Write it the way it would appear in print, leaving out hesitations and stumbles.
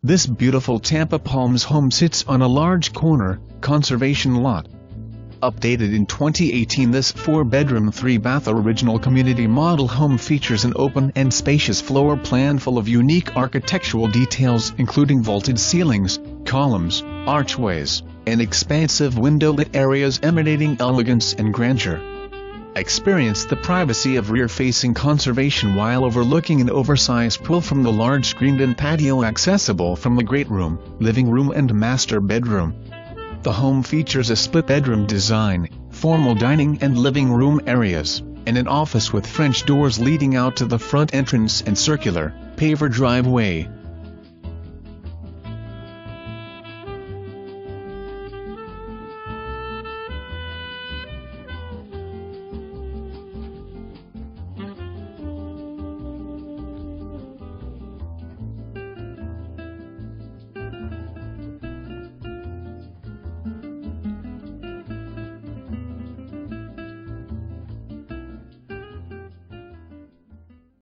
This beautiful Tampa Palms home sits on a large corner, conservation lot. Updated in 2018, this 4-bedroom 3-bath original community model home features an open and spacious floor plan full of unique architectural details including vaulted ceilings, columns, archways, and expansive window-lit areas emanating elegance and grandeur. Experience the privacy of rear-facing conservation while overlooking an oversized pool from the large screened-in patio accessible from the great room, living room and master bedroom. The home features a split-bedroom design, formal dining and living room areas, and an office with French doors leading out to the front entrance and circular, paver driveway.